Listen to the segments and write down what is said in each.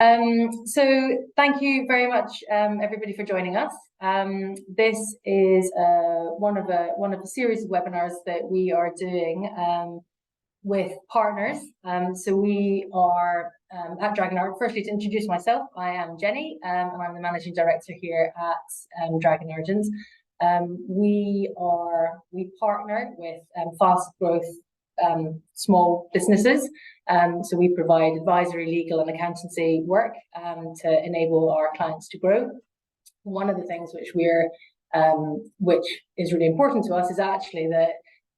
So thank you very much, everybody, for joining us. This is one of a series of webinars that we are doing with partners. So we are at Dragon Argent. Firstly, to introduce myself, I am Jenny, and I'm the managing director here at Dragon Argent. We partner with fast growth small businesses. So we provide advisory, legal and accountancy work to enable our clients to grow. One of the things which is really important to us is actually that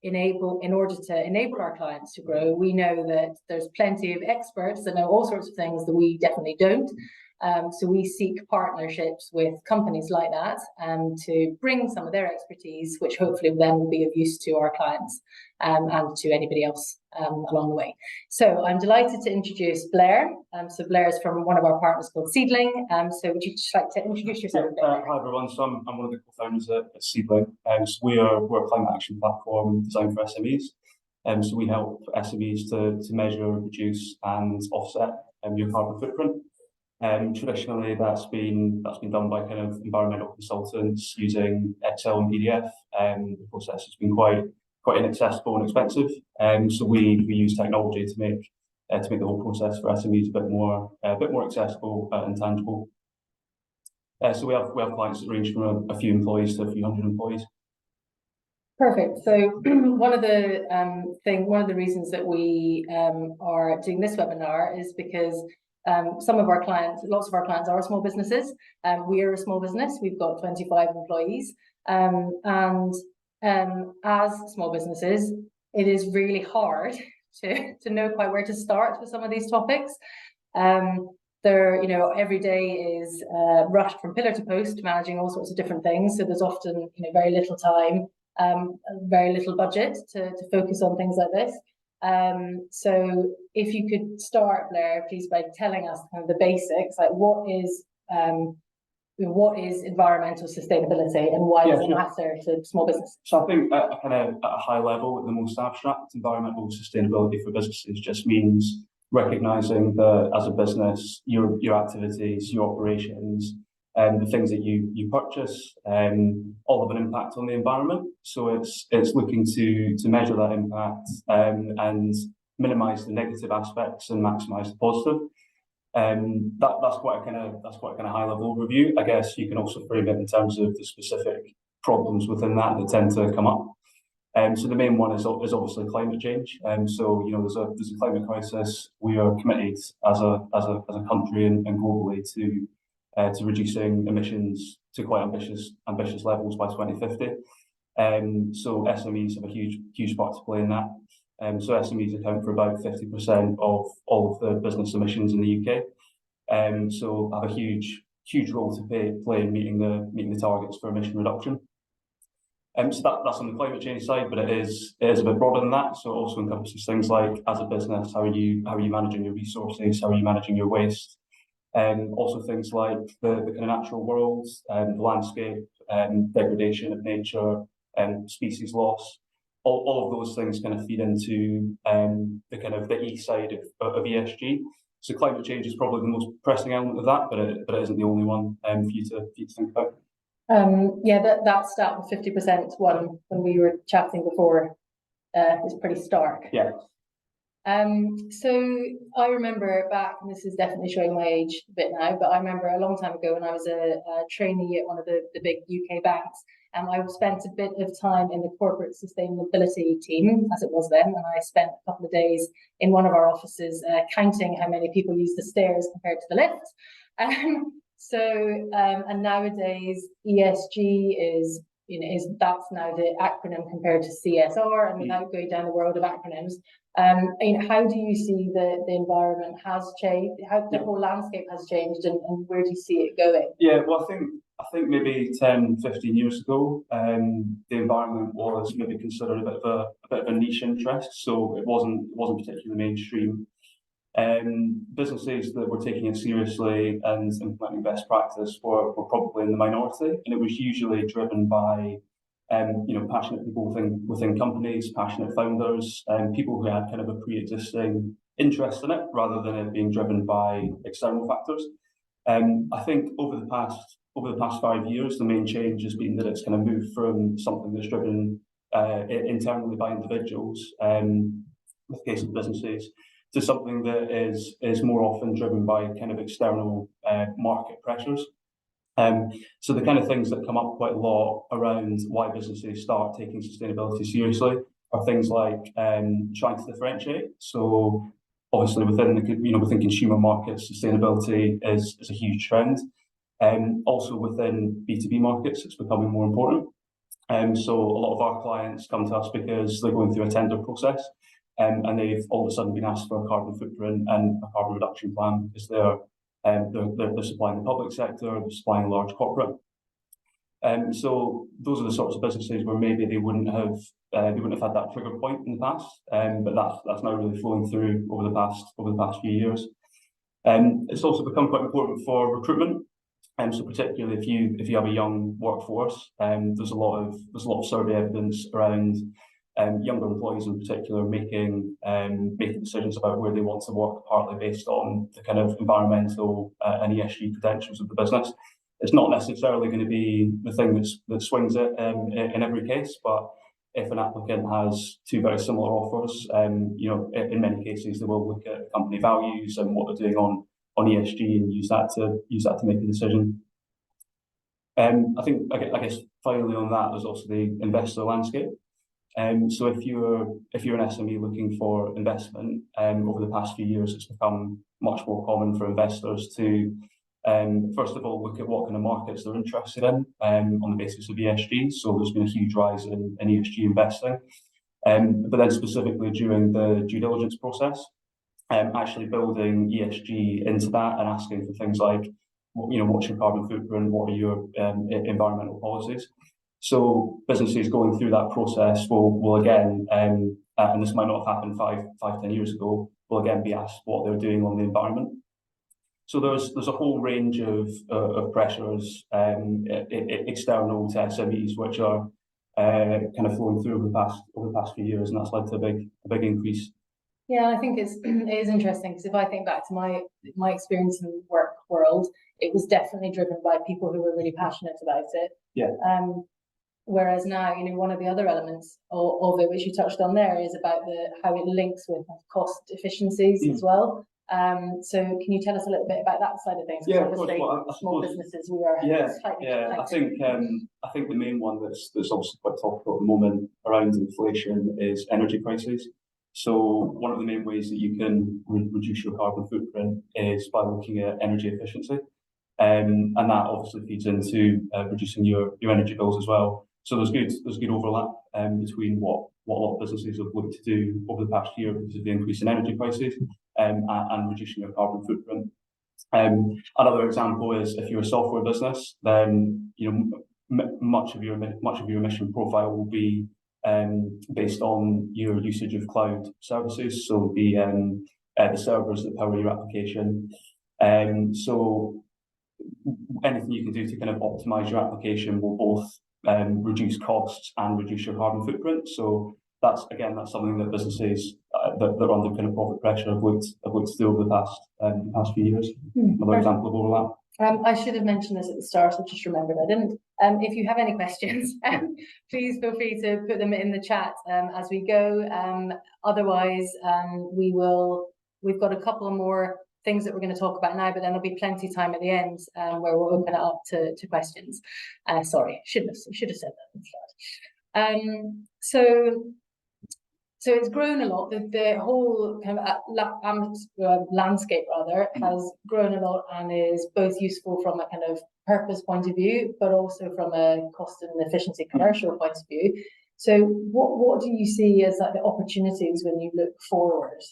in order to enable our clients to grow, we know that there's plenty of experts that know all sorts of things that we definitely don't. So we seek partnerships with companies like that to bring some of their expertise, which hopefully then will be of use to our clients and to anybody else along the way. So I'm delighted to introduce Blair. So Blair is from one of our partners called Seedling. So would you just like to introduce yourself? Hi everyone. So I'm one of the co-founders at Seedling. So we're a climate action platform designed for SMEs. So we help SMEs to measure, reduce, and offset your carbon footprint. Traditionally, that's been done by kind of environmental consultants using Excel and PDF. The process has been quite inaccessible and expensive. So we use technology to make the whole process for SMEs a bit more accessible and tangible. So we have clients that range from a few employees to a few hundred employees. Perfect. So one of the reasons that we are doing this webinar is because lots of our clients are small businesses. We are a small business. We've got 25 employees. And as small businesses, it is really hard to know quite where to start with some of these topics. Every day is rushed from pillar to post, managing all sorts of different things. So there's often, very little time, very little budget to focus on things like this. So if you could start, Blair, please, by telling us kind of the basics, like what is environmental sustainability and why does it matter to small businesses? So I think at a high level, at the most abstract, environmental sustainability for businesses just means recognizing that as a business, your activities, your operations, the things that you purchase, all have an impact on the environment. So it's looking to measure that impact and minimise the negative aspects and maximise the positive. That's quite a kind of high level overview. I guess you can also frame it in terms of the specific problems within that tend to come up. So the main one is obviously climate change. So there's a climate crisis. We are committed as a country and globally to reducing emissions to quite ambitious levels by 2050. So SMEs have a huge part to play in that. So SMEs account for about 50% of all of the business emissions in the UK. So have a huge role to play in meeting the targets for emission reduction. So that's on the climate change side, but it is a bit broader than that. So it also encompasses things like, as a business, how are you managing your resources? How are you managing your waste? Also things like the kind of natural world, the landscape, degradation of nature, species loss. All of those things kind of feed into the E side of ESG. So climate change is probably the most pressing element of that, but it isn't the only one for you to think about. That stat with 50% one when we were chatting before is pretty stark. Yeah. So I remember back, and this is definitely showing my age a bit now, but I remember a long time ago when I was a trainee at one of the big UK banks, and I spent a bit of time in the corporate sustainability team, as it was then, and I spent a couple of days in one of our offices counting how many people use the stairs compared to the lift. And nowadays ESG is that's now the acronym compared to CSR, and without going down the world of acronyms, how do you see the environment has changed, how the whole landscape has changed, and where do you see it going? Yeah, well, I think maybe 10, 15 years ago, the environment was maybe considered a bit of a niche interest, so it wasn't particularly mainstream. Businesses that were taking it seriously and implementing best practice were probably in the minority, and it was usually driven by passionate people within companies, passionate founders, people who had kind of a pre-existing interest in it rather than it being driven by external factors. I think over the past 5 years, the main change has been that it's kind of moved from something that's driven internally by individuals, in the case of businesses, to something that is more often driven by kind of external market pressures. So the kind of things that come up quite a lot around why businesses start taking sustainability seriously are things like trying to differentiate. So obviously within consumer markets, sustainability is a huge trend. Also within B2B markets, it's becoming more important. So a lot of our clients come to us because they're going through a tender process, and they've all of a sudden been asked for a carbon footprint and a carbon reduction plan because they're supplying the public sector, they're supplying large corporate. So those are the sorts of businesses where maybe they wouldn't have had that trigger point in the past, but that's now really flowing through over the past few years. It's also become quite important for recruitment. So particularly if you have a young workforce, there's a lot of survey evidence around younger employees in particular making decisions about where they want to work, partly based on the kind of environmental and ESG credentials of the business. It's not necessarily going to be the thing that swings it in every case, but if an applicant has two very similar offers, in many cases they will look at company values and what they're doing on ESG and use that to make a decision. I guess finally on that, there's also the investor landscape. So if you're an SME looking for investment, over the past few years, it's become much more common for investors to first of all look at what kind of markets they're interested in on the basis of ESG. So there's been a huge rise in ESG investing, but then specifically during the due diligence process, actually building ESG into that and asking for things like, what's your carbon footprint, what are your environmental policies. So businesses going through that process will again, and this might not have happened 10 years ago, will again be asked what they're doing on the environment. So there's a whole range of pressures external to SMEs which are kind of flowing through over the past few years, and that's led to a big increase. Yeah, I think it is interesting because if I think back to my experience in the work world, it was definitely driven by people who were really passionate about it. Yeah. Whereas now, one of the other elements of it, which you touched on there, is about how it links with cost efficiencies as well. So can you tell us a little bit about that side of things? Yeah, of course. Well, small businesses, we are slightly I think the main one that's obviously quite topical at the moment around inflation is energy prices. So one of the main ways that you can reduce your carbon footprint is by looking at energy efficiency, and that obviously feeds into reducing your energy bills as well. So there's good overlap between what a lot of businesses have looked to do over the past year because of the increase in energy prices and reducing your carbon footprint. Another example is if you're a software business, then much of your emission profile will be based on your usage of cloud services, so the servers that power your application. So anything you can do to kind of optimize your application will both reduce costs and reduce your carbon footprint. So that's something that businesses that are under kind of profit pressure have looked to do over the past few years. Another example of overlap. I should have mentioned this at the start, I just remembered I didn't. If you have any questions, please feel free to put them in the chat as we go. Otherwise, we've got a couple more things that we're going to talk about now, but then there'll be plenty of time at the end where we'll open it up to questions. Sorry, should have said that at the start. So it's grown a lot. The whole kind of landscape rather has grown a lot and is both useful from a kind of purpose point of view, but also from a cost and efficiency commercial point of view. So what do you see as like the opportunities when you look forward?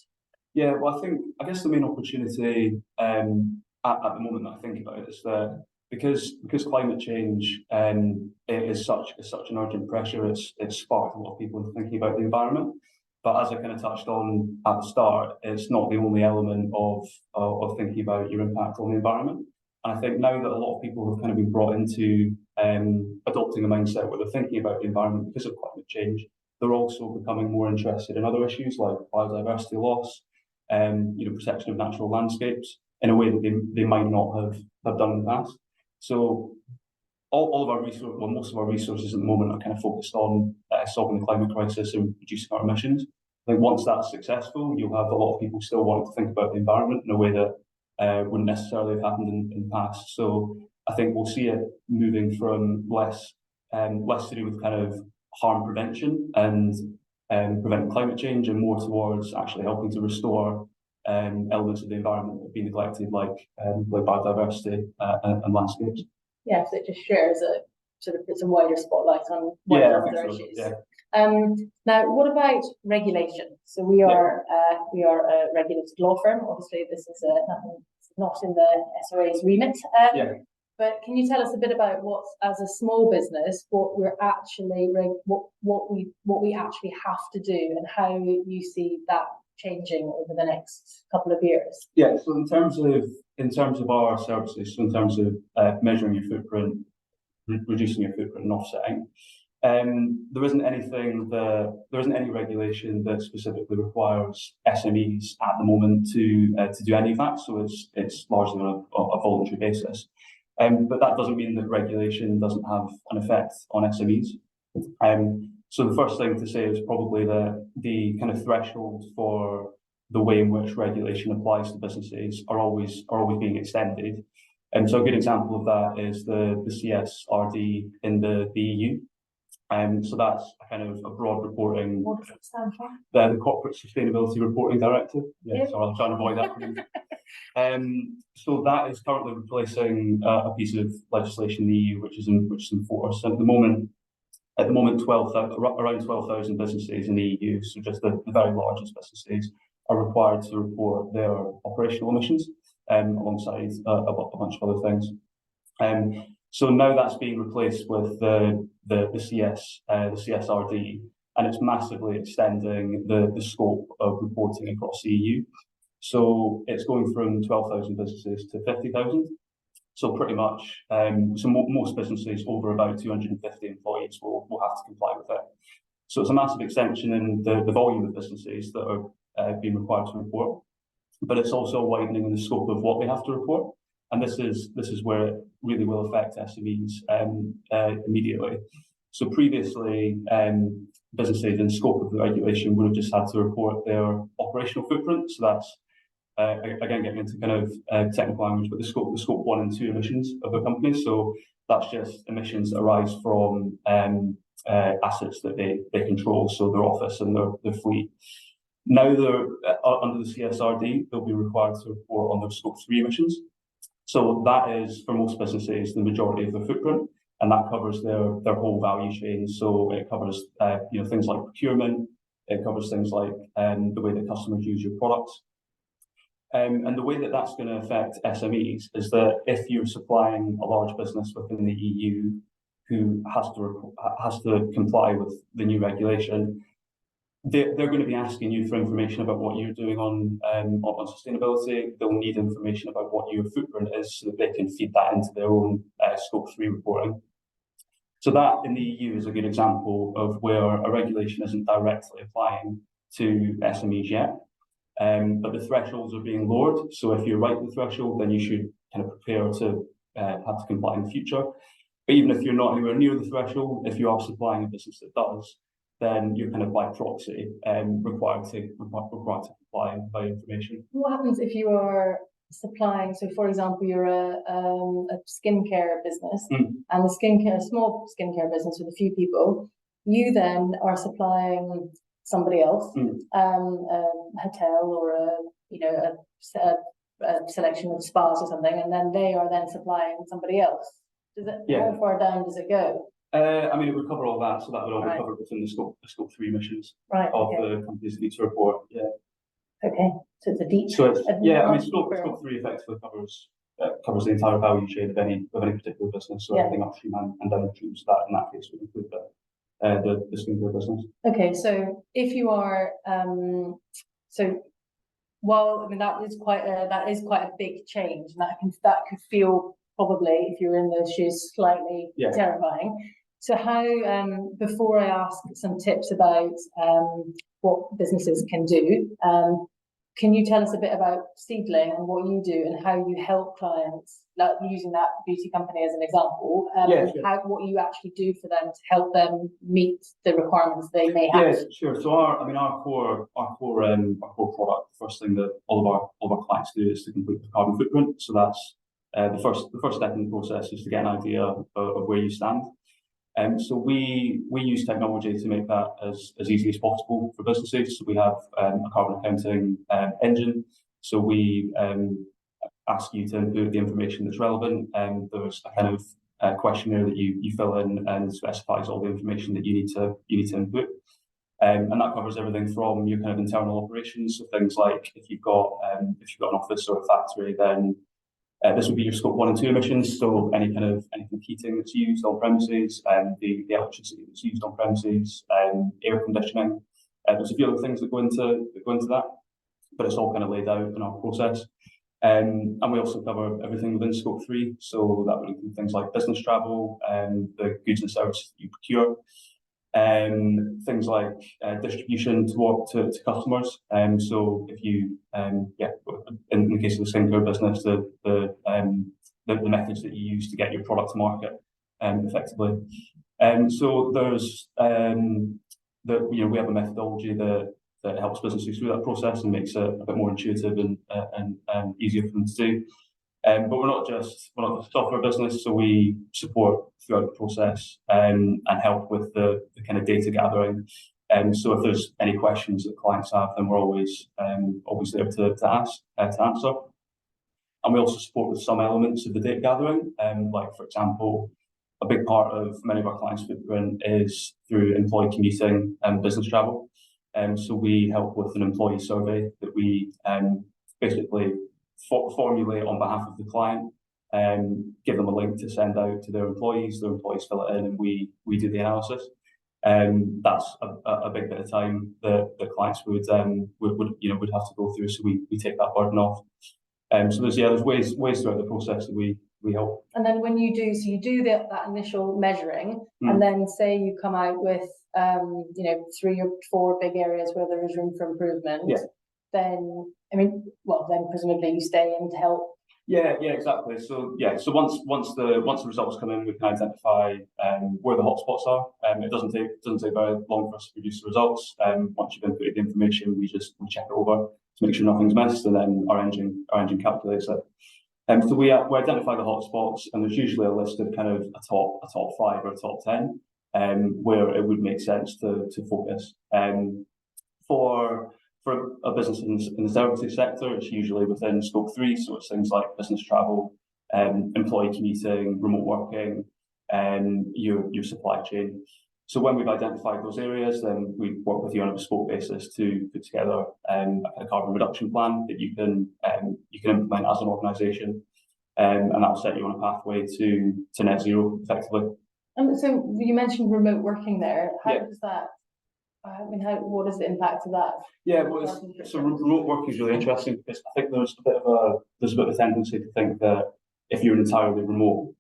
Yeah, well, I guess the main opportunity at the moment that I think about it is that because climate change is such an urgent pressure, it's sparked a lot of people into thinking about the environment. But as I kind of touched on at the start, it's not the only element of thinking about your impact on the environment. And I think now that a lot of people have kind of been brought into adopting a mindset where they're thinking about the environment because of climate change, they're also becoming more interested in other issues like biodiversity loss, protection of natural landscapes in a way that they might not have done in the past. So all of our resources, well, most of our resources at the moment are kind of focused on solving the climate crisis and reducing our emissions. I think once that's successful, you'll have a lot of people still wanting to think about the environment in a way that wouldn't necessarily have happened in the past. So I think we'll see it moving from less to do with kind of harm prevention and preventing climate change, and more towards actually helping to restore elements of the environment that have been neglected, like biodiversity and landscapes. Yeah, so it just shares a sort of puts a wider spotlight on wider other issues. Yeah. Now, what about regulation? So we are a regulated law firm. Obviously, this is not in the SRA's remit. But can you tell us a bit about what, as a small business, what we're actually what we actually have to do, and how you see that changing over the next couple of years? Yeah. So in terms of our services, so in terms of measuring your footprint, reducing your footprint, and offsetting, there isn't any regulation that specifically requires SMEs at the moment to do any of that. So it's largely on a voluntary basis. But that doesn't mean that regulation doesn't have an effect on SMEs. So the first thing to say is probably that the kind of threshold for the way in which regulation applies to businesses are always being extended. And so a good example of that is the CSRD in the EU. So that's a kind of a broad reporting. What does it stand for? The Corporate Sustainability Reporting Directive. Yeah, so I'll try and avoid that. So that is currently replacing a piece of legislation in the EU which is in force. At the moment, around 12,000 businesses in the EU, so just the very largest businesses, are required to report their operational emissions alongside a bunch of other things. So now that's being replaced with the CSRD, and it's massively extending the scope of reporting across the EU. So it's going from 12,000 businesses to 50,000. So pretty much, most businesses over about 250 employees will have to comply with it. So it's a massive extension in the volume of businesses that are being required to report, but it's also widening in the scope of what they have to report. And this is where it really will affect SMEs immediately. So previously, businesses in scope of the regulation would have just had to report their operational footprint. So that's again getting into kind of technical language, but the scope 1 and 2 emissions of a company. So that's just emissions that arise from assets that they control, so their office and their fleet. Now they're under the CSRD, they'll be required to report on their scope 3 emissions. So that is, for most businesses, the majority of their footprint, and that covers their whole value chain. So it covers things like procurement, it covers things like the way that customers use your products. And the way that that's going to affect SMEs is that if you're supplying a large business within the EU who has to comply with the new regulation, they're going to be asking you for information about what you're doing on sustainability. They'll need information about what your footprint is so that they can feed that into their own scope 3 reporting. So that in the EU is a good example of where a regulation isn't directly applying to SMEs yet. But the thresholds are being lowered. So if you're right at the threshold, then you should kind of prepare to have to comply in the future. But even if you're not anywhere near the threshold, if you are supplying a business that does, then you're kind of by proxy required to comply by information. What happens if you are supplying? So, for example, you're a skincare business, and a small skincare business with a few people. You then are supplying somebody else, a hotel or a selection of spas or something, and then they are then supplying somebody else. How far down does it go? I mean, it would cover all that, so that would all be covered within the scope 3 emissions of the companies that need to report. Yeah. Okay, so it's a deep. So it's, I mean, scope 3 effectively covers the entire value chain of any particular business. So everything upstream and downstream. So that in that case would include the skincare business. Okay, so if you are while I mean that is quite a big change, and that could feel probably, if you're in those shoes, slightly terrifying. So how, before I ask some tips about what businesses can do, Can you tell us a bit about Seedling and what you do and how you help clients, like using that beauty company as an example, sure. What you actually do for them to help them meet the requirements they may have? Yeah, sure. So our core product, the first thing that all of our clients do is to complete the carbon footprint. So that's the first step in the process is to get an idea of where you stand. So we use technology to make that as easy as possible for businesses. So we have a carbon accounting engine. So we ask you to input the information that's relevant. There's a kind of questionnaire that you fill in and specifies all the information that you need to input. And that covers everything from your kind of internal operations. So things like if you've got an office or a factory, then this would be your scope 1 and 2 emissions, so any kind of heating that's used on premises, and the electricity that's used on premises, air conditioning. There's a few other things that go into that, but it's all kind of laid out in our process. And we also cover everything within scope 3, so that would include things like business travel, the goods and services that you procure, things like distribution to customers. So if you in the case of the skincare business, the methods that you use to get your product to market effectively. So there's we have a methodology that helps businesses through that process and makes it a bit more intuitive and easier for them to do. But we're not just a software business, so we support throughout the process and help with the kind of data gathering. So if there's any questions that clients have, then we're always there to answer. And we also support with some elements of the data gathering. Like for example, a big part of many of our clients' footprint is through employee commuting and business travel. So we help with an employee survey that we basically formulate on behalf of the client, give them a link to send out to their employees fill it in, and we do the analysis. That's a big bit of time that the clients would have to go through, so we take that burden off. So there's ways throughout the process that we help. And then when you do that initial measuring, and then say you come out with 3 or 4 big areas where there is room for improvement. Yeah. Then presumably you stay in to help. Yeah, exactly. So once the results come in, we can identify where the hotspots are. It doesn't take very long for us to produce the results. Once you've inputted the information, we check it over to make sure nothing's missed, and then our engine calculates it. So we identify the hotspots, and there's usually a list of kind of a top 5 or a top 10 where it would make sense to focus. For a business in the services sector, it's usually within scope 3, so it's things like business travel, employee commuting, remote working, and your supply chain. So when we've identified those areas, then we work with you on a bespoke basis to put together a carbon reduction plan that you can implement as an organisation, and that'll set you on a pathway to net zero effectively. So you mentioned remote working there. How does that? What is the impact of that? Yeah, so remote work is really interesting because I think there's a bit of a tendency to think that if you're an entirely remote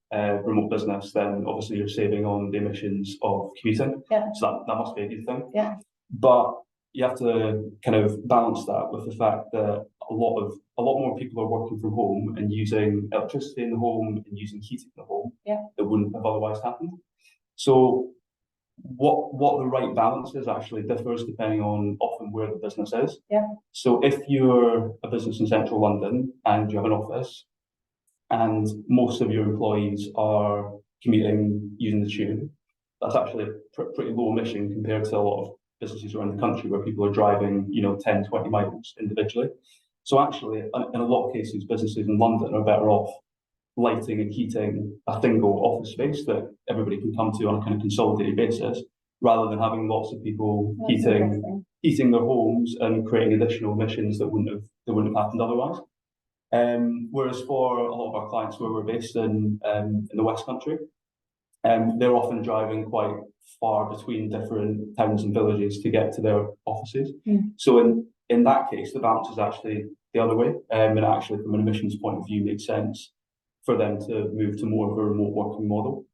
business, then obviously you're saving on the emissions of commuting. Yeah. So that must be a good thing. Yeah. But you have to kind of balance that with the fact that a lot more people are working from home and using electricity in the home and using heating in the home. Yeah. That wouldn't have otherwise happened. So what the right balance is actually differs depending on often where the business is. Yeah. So if you're a business in central London and you have an office and most of your employees are commuting using the tube, that's actually pretty low emission compared to a lot of businesses around the country where people are driving 10, 20 miles individually. So actually, in a lot of cases, businesses in London are better off lighting and heating a single office space that everybody can come to on a kind of consolidated basis, rather than having lots of people heating their homes and creating additional emissions that wouldn't have happened otherwise. Whereas for a lot of our clients where we're based in the West Country, they're often driving quite far between different towns and villages to get to their offices. So in that case, the balance is actually the other way, and actually from an emissions point of view makes sense for them to move to more of a remote working model.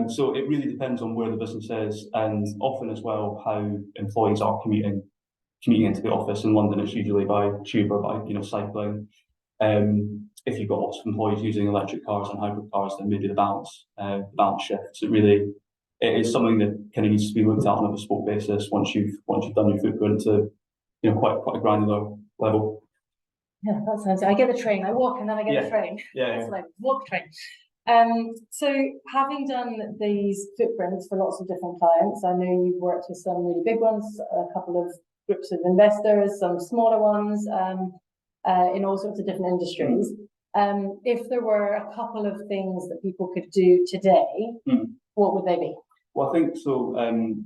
So it really depends on where the business is, and often as well how employees are commuting commuting into the office. In London, it's usually by tube or by cycling. If you've got lots of employees using electric cars and hybrid cars, then maybe the balance shifts. It is something that kind of needs to be looked at on a bespoke basis once you've done your footprint to quite a granular level. Yeah, that sounds. I get the train. I walk and then I get the train. Yeah. It's like walk train. So having done these footprints for lots of different clients, I know you've worked with some really big ones, a couple of groups of investors, some smaller ones, in all sorts of different industries. If there were a couple of things that people could do today, what would they be? Well, I think so.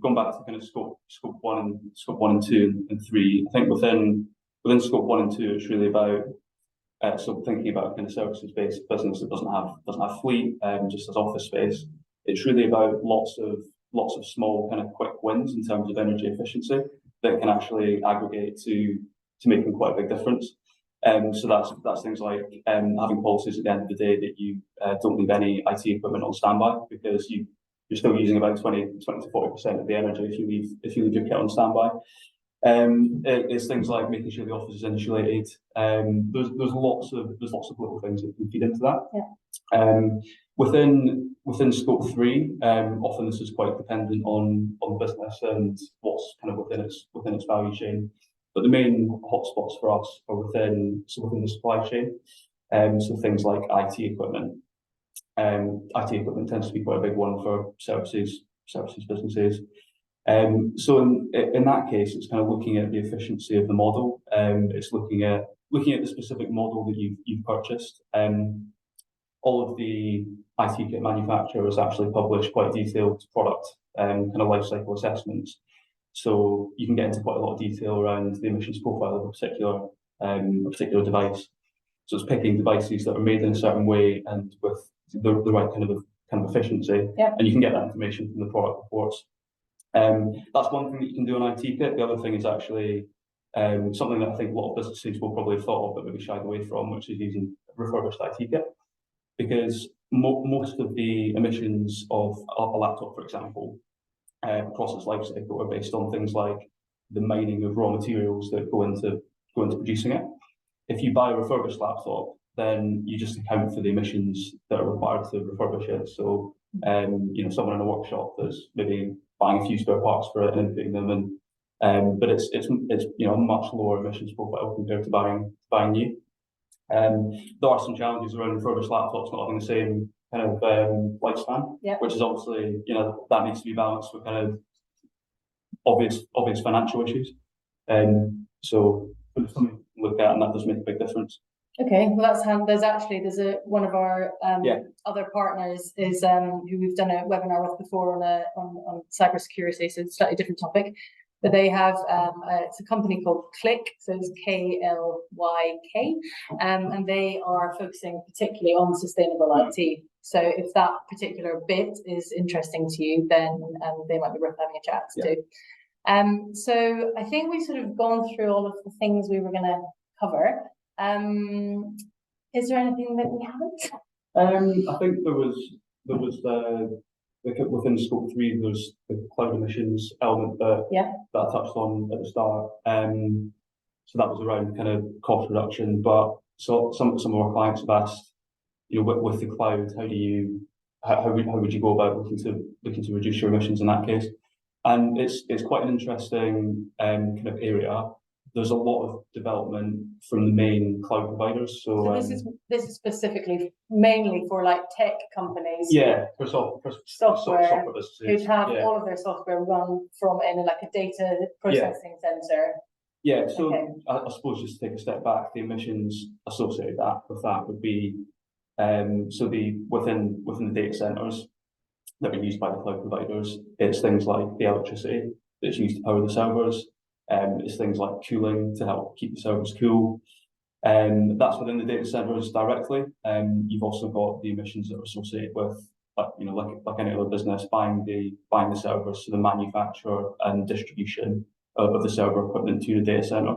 Going back to kind of scope 1 and 2 and 3, I think within scope 1 and 2, it's really about so thinking about kind of services-based business that doesn't have fleet, just as office space. It's really about lots of small kind of quick wins in terms of energy efficiency that can actually aggregate to making quite a big difference. So that's things like having policies at the end of the day that you don't leave any IT equipment on standby, because you're still using about 20 to 40% of the energy if you leave your kit on standby. It's things like making sure the office is insulated. There's lots of little things that can feed into that. Yeah. Within scope 3, often this is quite dependent on the business and what's kind of within its value chain. But the main hotspots for us are within the supply chain. So things like IT equipment. IT equipment tends to be quite a big one for services businesses. So in that case, it's kind of looking at the efficiency of the model. It's looking at the specific model that you've purchased. All of the IT kit manufacturers actually publish quite detailed product kind of life cycle assessments. So you can get into quite a lot of detail around the emissions profile of a particular device. So it's picking devices that are made in a certain way and with the right kind of efficiency. Yeah. And you can get that information from the product reports. That's one thing that you can do on IT kit. The other thing is actually something that I think a lot of businesses will probably have thought of but maybe shied away from, which is using refurbished IT kit. Because most of the emissions of a laptop, for example, across its life cycle are based on things like the mining of raw materials that go into producing it. If you buy a refurbished laptop, then you just account for the emissions that are required to refurbish it. So, someone in a workshop that's maybe buying a few spare parts for it and inputting them, but it's a much lower emissions profile compared to buying new. There are some challenges around refurbished laptops not having the same kind of lifespan, which is obviously that needs to be balanced with kind of obvious financial issues. So it's something to look at, and that does make a big difference. Okay, well there's one of our other partners is who we've done a webinar with before on cybersecurity, so it's a slightly different topic. But they have it's a company called Click, so it's KLYK, and they are focusing particularly on sustainable IT. So if that particular bit is interesting to you, then they might be worth having a chat to. So I think we've sort of gone through all of the things we were going to cover. Is there anything that we haven't? I think there was within scope 3, there's the cloud emissions element that I touched on at the start. So that was around kind of cost reduction. But so some of our clients have asked, with the cloud, how would you go about looking to reduce your emissions in that case? And it's quite an interesting kind of area. There's a lot of development from the main cloud providers. So this is specifically mainly for like tech companies. Yeah, for software businesses who have all of their software run from in a data processing center. Yeah, so I suppose just to take a step back, the emissions associated with that would be so within the data centers that are used by the cloud providers, it's things like the electricity that's used to power the servers. It's things like cooling to help keep the servers cool. That's within the data centers directly. You've also got the emissions that are associated with, like any other business, buying the servers, so the manufacture and distribution of the server equipment to the data center.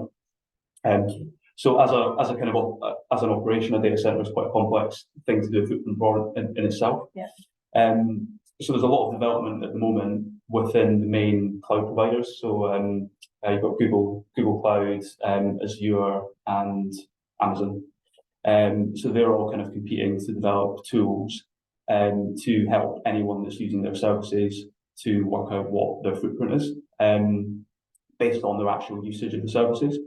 So as an operation, a data center is quite a complex thing to do in itself. Yeah. So there's a lot of development at the moment within the main cloud providers. So you've got Google Cloud, Azure, and Amazon. So they're all kind of competing to develop tools to help anyone that's using their services to work out what their footprint is based on their actual usage of the services.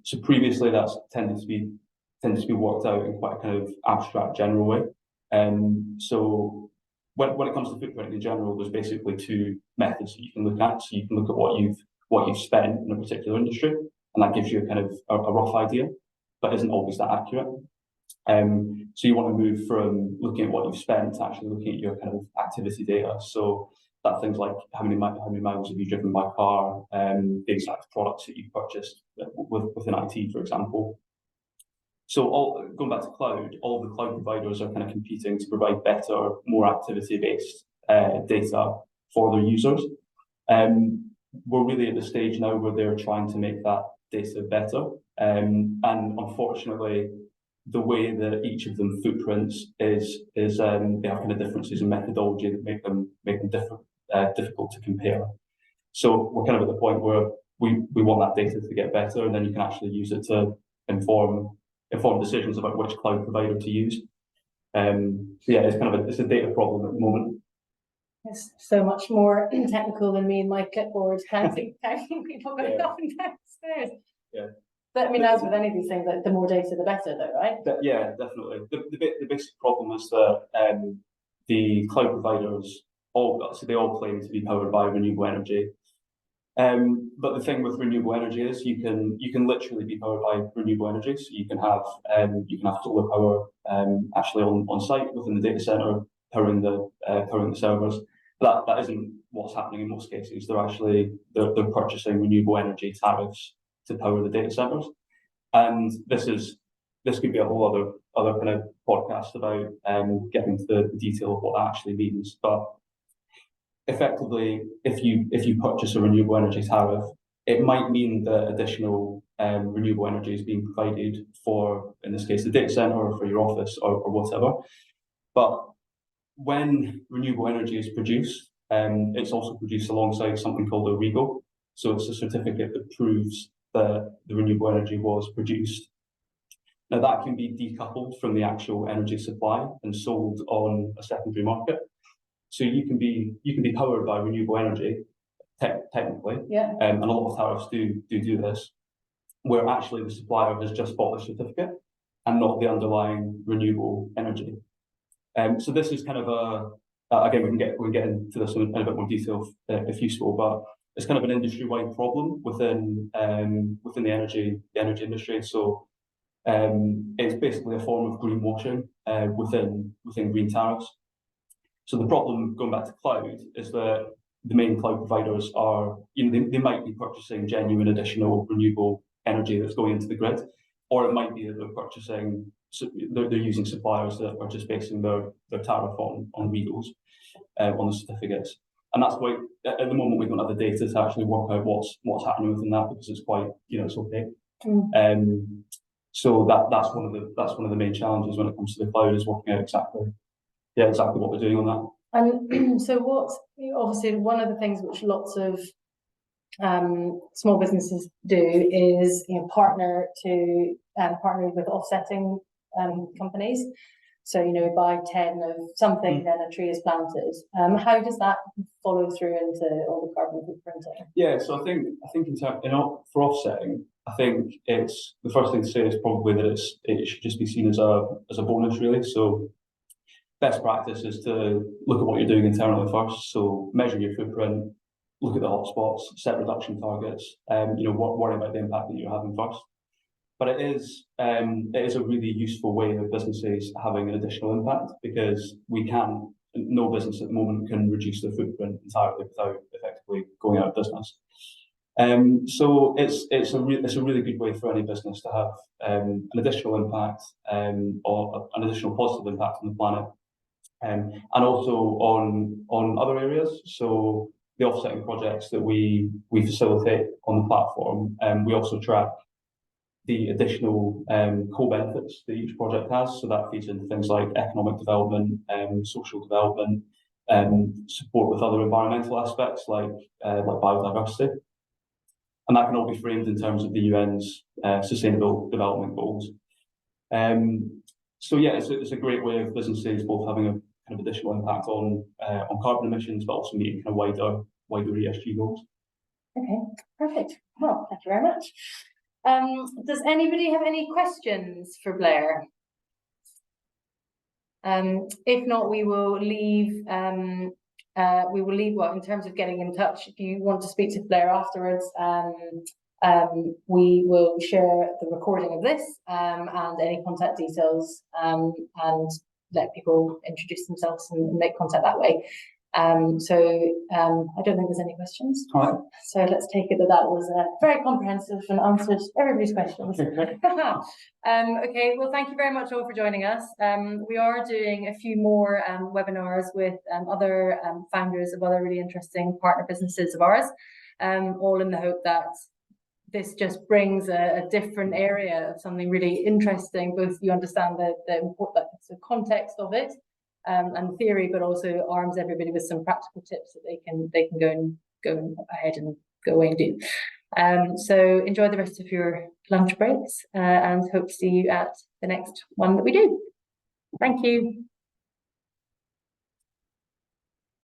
So previously that's tended to be worked out in quite a kind of abstract, general way. So when it comes to footprint in general, there's basically two methods that you can look at. So you can look at what you've spent in a particular industry, and that gives you a kind of a rough idea, but isn't always that accurate. So you want to move from looking at what you've spent to actually looking at your kind of activity data. So that's things like how many miles have you driven by car, the exact products that you've purchased within IT, for example. So going back to cloud, all the cloud providers are kind of competing to provide better, more activity-based data for their users. We're really at the stage now where they're trying to make that data better. And unfortunately, the way that each of them footprints is they have kind of differences in methodology that make them difficult to compare. So we're kind of at the point where we want that data to get better, and then you can actually use it to inform decisions about which cloud provider to use. So yeah, it's a data problem at the moment. It's so much more technical than me and my clipboard counting people going up and down the stairs. Yeah. But I mean, as with any of these things, like, the more data, the better, though, right? Yeah, definitely. The basic problem is that the cloud providers all claim to be powered by renewable energy. But the thing with renewable energy is you can literally be powered by renewable energy. So you can have solar power actually on site within the data center powering the servers. But that isn't what's happening in most cases. They're purchasing renewable energy tariffs to power the data centers, and this could be a whole other kind of podcast about getting to the detail of what that actually means. But effectively, if you purchase a renewable energy tariff, it might mean that additional renewable energy is being provided for, in this case, the data center or for your office or whatever. But when renewable energy is produced, it's also produced alongside something called a REGO. So it's a certificate that proves that the renewable energy was produced. Now that can be decoupled from the actual energy supply and sold on a secondary market. So you can be powered by renewable energy, technically, yeah. And a lot of tariffs do this, where actually the supplier has just bought the certificate and not the underlying renewable energy. So this is kind of again we can get into this in a bit more detail if useful, but it's kind of an industry-wide problem within the energy industry. So it's basically a form of greenwashing within green tariffs. So the problem, going back to cloud, is that the main cloud providers are, they might be purchasing genuine additional renewable energy that's going into the grid, or it might be that they're using suppliers that are just basing their tariff on REGOs, on the certificates. And that's why at the moment we don't have the data to actually work out what's happening within that, because it's quite, it's opaque. So that's one of the main challenges when it comes to the cloud, is working out exactly what we're doing on that. And so obviously one of the things which lots of small businesses do is partner with offsetting companies. So buy 10 of something, then a tree is planted. How does that follow through into all the carbon footprinting? Yeah, so I think for offsetting, I think it's the first thing to say is probably that it should just be seen as a bonus, really. So best practice is to look at what you're doing internally first. So measure your footprint, look at the hotspots, set reduction targets, worry about the impact that you're having first. But it is a really useful way of businesses having an additional impact, because no business at the moment can reduce their footprint entirely without effectively going out of business. So it's a really good way for any business to have an additional impact or an additional positive impact on the planet, and also on other areas. So the offsetting projects that we facilitate on the platform, we also track the additional co-benefits that each project has. So that feeds into things like economic development, social development, support with other environmental aspects like biodiversity. and that can all be framed in terms of the UN's Sustainable Development Goals. So yeah, it's a great way of businesses both having a kind of additional impact on carbon emissions, but also meeting kind of wider ESG goals. Okay, perfect. Well, thank you very much. Does anybody have any questions for Blair? If not, we will leave. Well, in terms of getting in touch, if you want to speak to Blair afterwards, we will share the recording of this and any contact details, and let people introduce themselves and make contact that way. I don't think there's any questions. All right. So let's take it that was very comprehensive and answered everybody's questions. Okay, well, thank you very much all for joining us. We are doing a few more webinars with other founders of other really interesting partner businesses of ours, all in the hope that this just brings a different area of something really interesting. Both you understand the context of it, and theory, but also arms everybody with some practical tips that they can go ahead and go away and do. So enjoy the rest of your lunch breaks, and hope to see you at the next one that we do. Thank you.